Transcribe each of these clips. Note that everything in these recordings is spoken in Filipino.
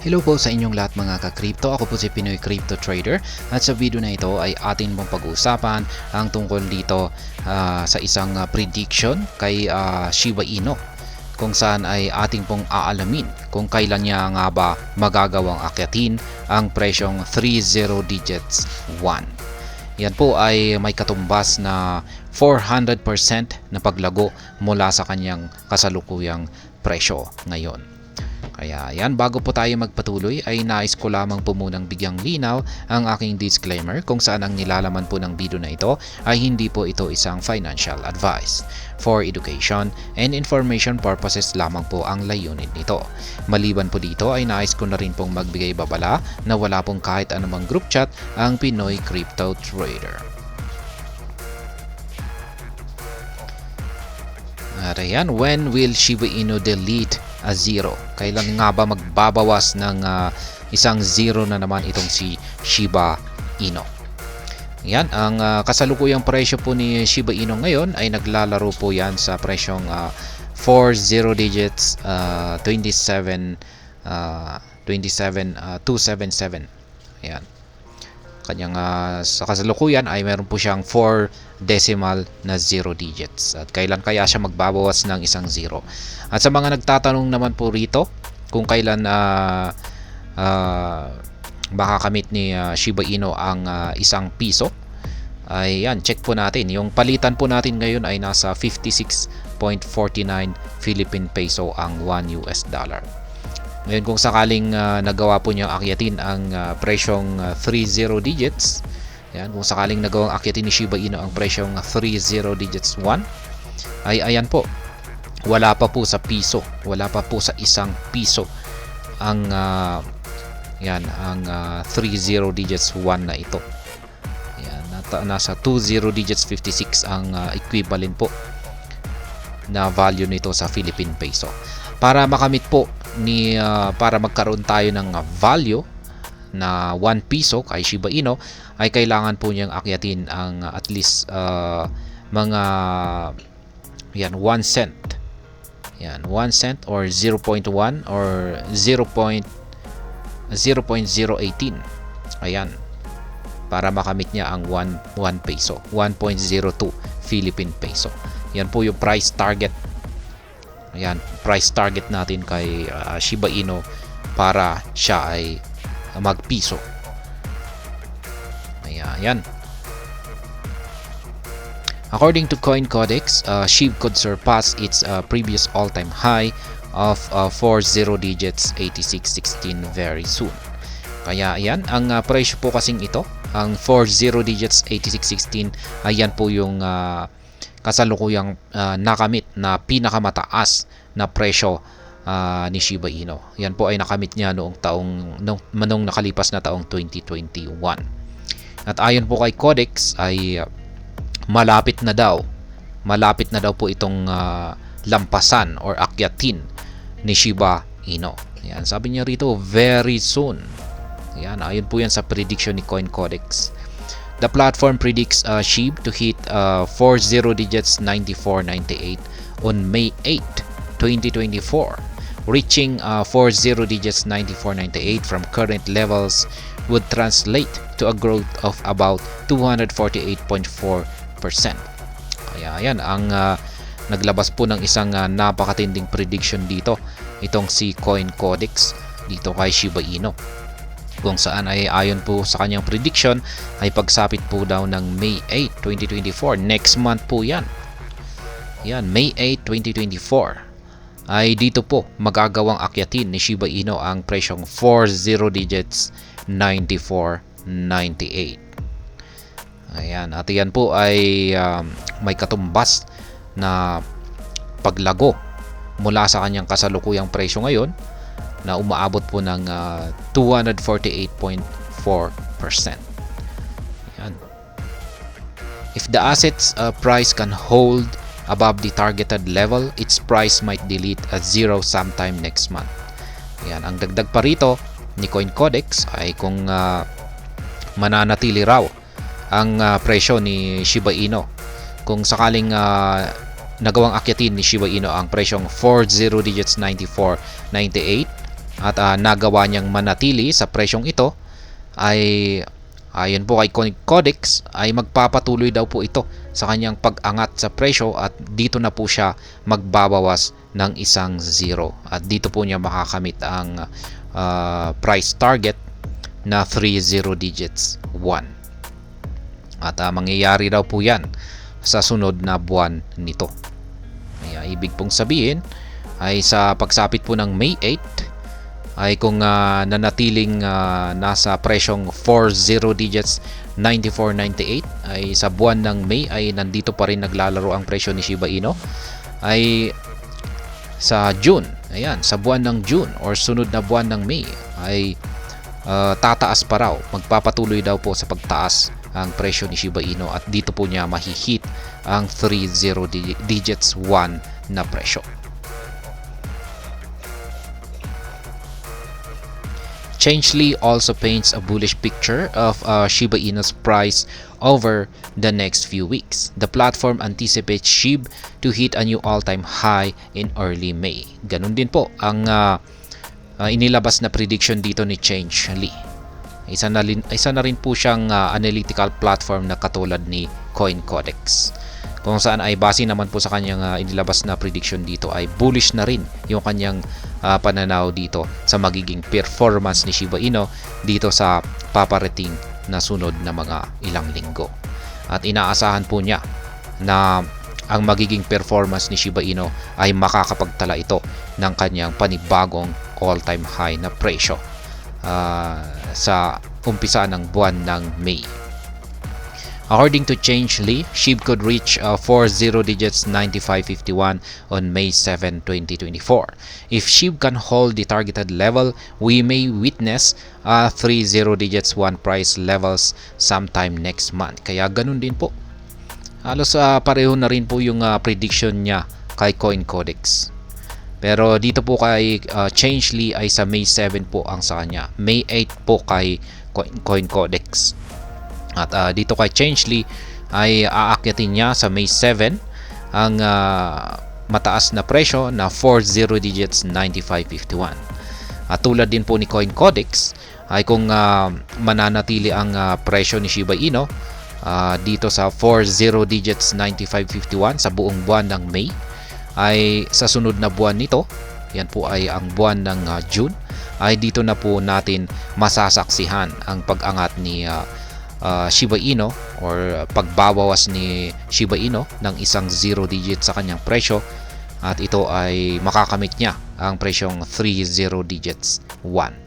Hello po sa inyong lahat mga ka-crypto. Ako po si Pinoy Crypto Trader at sa video na ito ay atin mong pag-uusapan ang tungkol dito sa isang prediction kay Shiba Inu, kung saan ay ating pong aalamin kung kailan niya nga ba magagawang akyatin ang presyong 30 digits 1. Yan po ay may katumbas na 400% na paglago mula sa kanyang kasalukuyang presyo ngayon. Kaya yan, bago po tayo magpatuloy ay nais ko lamang po munang bigyang linaw ang aking disclaimer kung saan ang nilalaman po ng video na ito ay hindi po ito isang financial advice. For education and information purposes lamang po ang layunin nito. Maliban po dito ay nais ko na rin pong magbigay babala na wala pong kahit anumang group chat ang Pinoy Crypto Trader. At ayan, when will Shiba Inu delete a zero? Kailan nga ba magbabawas ng isang zero na naman itong si Shiba Inu? Yan, ang kasalukuyang presyo po ni Shiba Inu ngayon ay naglalaro po yan sa presyong 40 digits 277. Ayan. Kanyang sa kasalukuyan ay meron po siyang 4 decimal na 0 digits. At kailan kaya siya magbabawas ng isang 0? At sa mga nagtatanong naman po rito kung kailan makakamit ni Shiba Inu ang isang piso, ay yan, check po natin. Yung palitan po natin ngayon ay nasa 56.49 Philippine peso ang 1 US dollar. Ngayon, kung sakaling nagawa po niyang akyatin ang presyong 30 digits, yan, kung sakaling nagawang akyatin ni Shiba Inu ang presyong 30 digits 1, ay ayan po, wala pa po sa piso, wala pa po sa isang piso ang ang 30 digits 1 na ito. Yan, nasa 20 digits 56 ang equivalent po na value nito sa Philippine peso. Para makamit po para magkaroon tayo ng value na 1 piso kay Shiba Inu, ay kailangan po niyang akyatin ang at least mga 1 cent. Yan, 1 cent or 0.1 or 0.018. Ayan. Para makamit niya ang 1 peso, 1.02 Philippine peso. Yan po yung price target. Ayan, price target natin kay Shiba Inu para siya ay magpiso. Ayan. According to CoinCodex, SHIB could surpass its previous all-time high of 40 digits 8616 very soon. Kaya ayan, ang presyo po kasing ito, ang 40 digits 8616, ayan po yung kasalukuyang nakamit na pinakamataas na presyo ni Shiba Inu. Yan po ay nakamit niya noong nakalipas na taong 2021. At ayon po kay Codex ay malapit na daw po itong lampasan or akyatin ni Shiba Inu. Yan, sabi niya rito, very soon. Yan, ayon po yan sa prediction ni CoinCodex. The platform predicts SHIB to hit 40 digits 9498 on May 8, 2024. Reaching 40 digits 9498 from current levels would translate to a growth of about 248.4%. Kaya yan, ang naglabas po ng isang napakatinding prediction dito, itong si CoinCodex dito kay Shiba Inu, kung saan ay ayon po sa kanyang prediction ay pagsapit po daw ng May 8, 2024, next month po yan. Yan, May 8, 2024 ay dito po magagawang akyatin ni Shiba Inu ang presyong 40 digits 9498. Ayan, at yan po ay may katumbas na paglago mula sa kanyang kasalukuyang presyo ngayon na umaabot po ng 248.4%. Yan. If the asset's price can hold above the targeted level, its price might delete at zero sometime next month. Yan, ang dagdag pa rito ni CoinCodex ay kung mananatili raw ang presyo ni Shiba Inu, kung sakaling nagawang akyatin ni Shiba Inu ang presyong 40 digits 9498, at nagawa niyang manatili sa presyong ito, ay ayon po kay Coincodix ay magpapatuloy daw po ito sa kanyang pag-angat sa presyo at dito na po siya magbabawas ng isang zero at dito po niya makakamit ang price target na 30 digits 1 at mangyayari daw po yan sa sunod na buwan nito. Kaya ibig pong sabihin ay sa pagsapit po ng May 8 ay kung nanatiling nasa presyong 40 digits 94.98 ay sa buwan ng May ay nandito pa rin naglalaro ang presyo ni Shiba Inu, ay sa June, ayan, sa buwan ng June or sunod na buwan ng May ay tataas pa raw, magpapatuloy daw po sa pagtaas ang presyo ni Shiba Inu at dito po niya mahihit ang 30 digits 1 na presyo. Changelly also paints a bullish picture of Shiba Inu's price over the next few weeks. The platform anticipates SHIB to hit a new all-time high in early May. Ganun din po ang inilabas na prediction dito ni Changelly. Isa na rin po siyang analytical platform na katulad ni Coincodix, kung saan ay base naman po sa kanyang inilabas na prediction dito ay bullish na rin yung kanyang pananaw dito sa magiging performance ni Shiba Inu dito sa paparating na sunod na mga ilang linggo. At inaasahan po niya na ang magiging performance ni Shiba Inu ay makakapagtala ito ng kanyang panibagong all-time high na presyo sa umpisa ng buwan ng May. According to Changelly, SHIB could reach 40 digits 95.51 on May 7, 2024. If SHIB can hold the targeted level, we may witness 30 digits 1 price levels sometime next month. Kaya ganun din po. Halos pareho na rin po yung prediction niya kay Coincodix. Pero dito po kay Changelly ay sa May 7 po ang sa kanya. May 8 po kay Coincodix. At dito kay Changelly ay aakyatin niya sa May 7 ang mataas na presyo na 40 digits 95.51. At tulad din po ni Coincodix ay kung mananatili ang presyo ni Shiba Inu dito sa 40 digits 95.51 sa buong buwan ng May, ay sa sunod na buwan nito, yan po ay ang buwan ng June, ay dito na po natin masasaksihan ang pag-angat ni Shiba Inu or pagbabawas ni Shiba Inu ng isang 0 digit sa kanyang presyo at ito ay makakamit niya ang presyong 30 digits 1.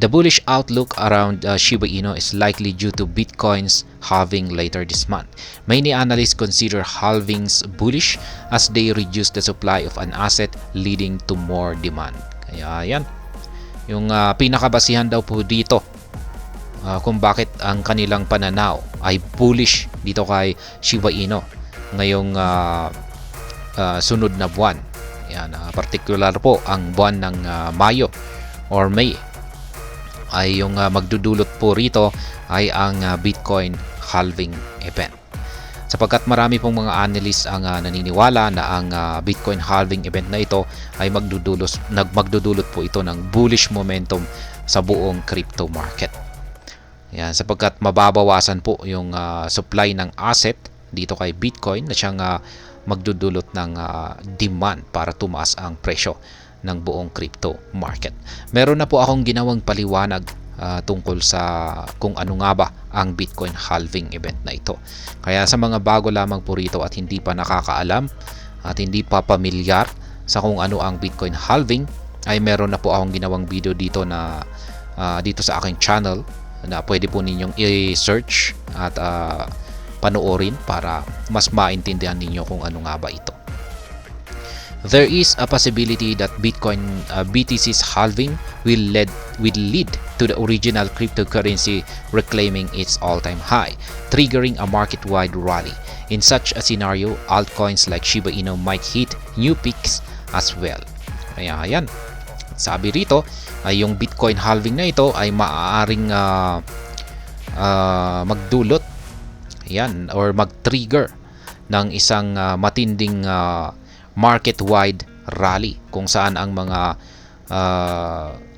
The bullish outlook around Shiba Inu is likely due to Bitcoin's halving later this month. Many analysts consider halvings bullish as they reduce the supply of an asset, leading to more demand. Kaya yan, yung pinakabasihan daw po dito kung bakit ang kanilang pananaw ay bullish dito kay Shiba Inu ngayong sunod na buwan. Yan, particular po ang buwan ng Mayo or May ay yung magdudulot po rito ay ang Bitcoin halving event. Sapagkat marami pong mga analysts ang naniniwala na ang Bitcoin halving event na ito ay magdudulot po ito ng bullish momentum sa buong crypto market. Yan, sapagkat mababawasan po yung supply ng asset dito kay Bitcoin na siyang magdudulot ng demand para tumaas ang presyo ng buong crypto market. Meron na po akong ginawang paliwanag tungkol sa kung ano nga ba ang Bitcoin halving event na ito. Kaya sa mga bago lamang po rito at hindi pa nakakaalam at hindi pa pamilyar sa kung ano ang Bitcoin halving, ay meron na po akong ginawang video dito na dito sa aking channel na pwede po ninyong i-search at panoorin para mas maintindihan ninyo kung ano nga ba ito. There is a possibility that BTC's halving will lead to the original cryptocurrency reclaiming its all-time high, triggering a market-wide rally. In such a scenario, altcoins like Shiba Inu might hit new peaks as well. Kaya ayan, sabi rito ay yung Bitcoin halving na ito ay maaaring magdulot yan or mag-trigger ng isang matinding market-wide rally kung saan ang mga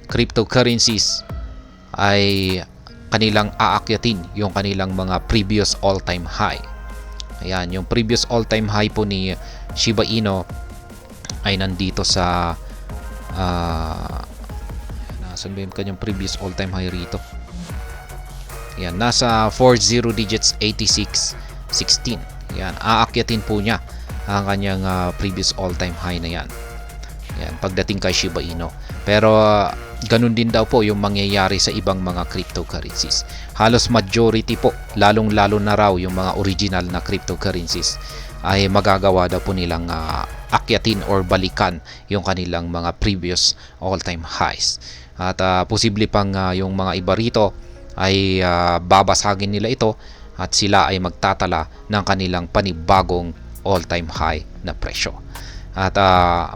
cryptocurrencies ay kanilang aakyatin yung kanilang mga previous all-time high. Ayan, yung previous all-time high po ni Shiba Inu ay nandito sa nasan ba yung kanyang previous all-time high rito? Ayan, nasa 40 digits 8616. Ayan, aakyatin po niya ang kanyang previous all-time high na yan. Ayan, pagdating kay Shiba Inu. Pero ganun din daw po yung mangyayari sa ibang mga cryptocurrencies. Halos majority po, lalong-lalo na raw yung mga original na cryptocurrencies ay magagawa daw po nilang akyatin or balikan yung kanilang mga previous all-time highs. At posible pang yung mga iba rito ay babasagin nila ito at sila ay magtatala ng kanilang panibagong all-time high na presyo. At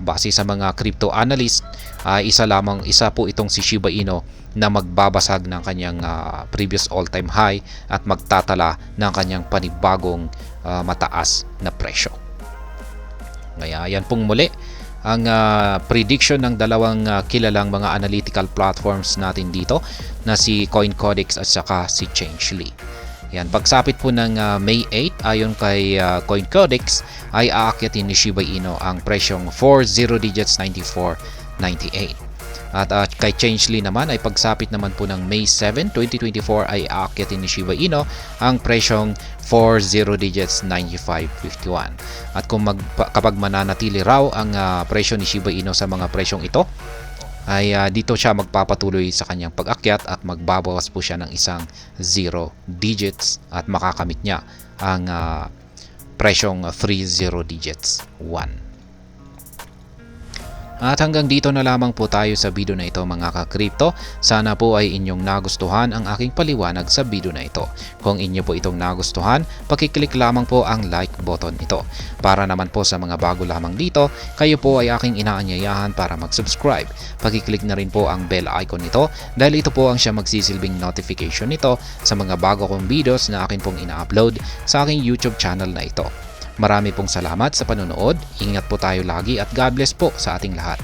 base sa mga crypto analyst, isa po itong si Shiba Inu na magbabasag ng kanyang previous all-time high at magtatala ng kanyang panibagong mataas na presyo. Kaya yan pong muli ang prediction ng dalawang kilalang mga analytical platforms natin dito na si CoinCodex at saka si Changelly. Yan, pagsapit po ng May 8 ayon kay CoinCodex ay aakyatin ni Shiba Inu ang presyong 40 digits 94.98. At kay Changelly naman ay pagsapit naman po ng May 7, 2024 ay aakyatin ni Shiba Inu ang presyong 40 digits 95.51. At kapag mananatili raw ang presyo ni Shiba Inu sa mga presyong ito, ay dito siya magpapatuloy sa kanyang pag-akyat at magbabawas po siya ng isang 0 digits at makakamit niya ang presyong 30 digits 1. At hanggang dito na lamang po tayo sa video na ito mga ka-crypto. Sana po ay inyong nagustuhan ang aking paliwanag sa video na ito. Kung inyo po itong nagustuhan, pakiclick lamang po ang like button ito. Para naman po sa mga bago lamang dito, kayo po ay aking inaanyayahan para mag-subscribe. Pakiclick na rin po ang bell icon nito dahil ito po ang siya magsisilbing notification nito sa mga bago kong videos na akin pong ina-upload sa aking YouTube channel na ito. Marami pong salamat sa panonood, ingat po tayo lagi at God bless po sa ating lahat.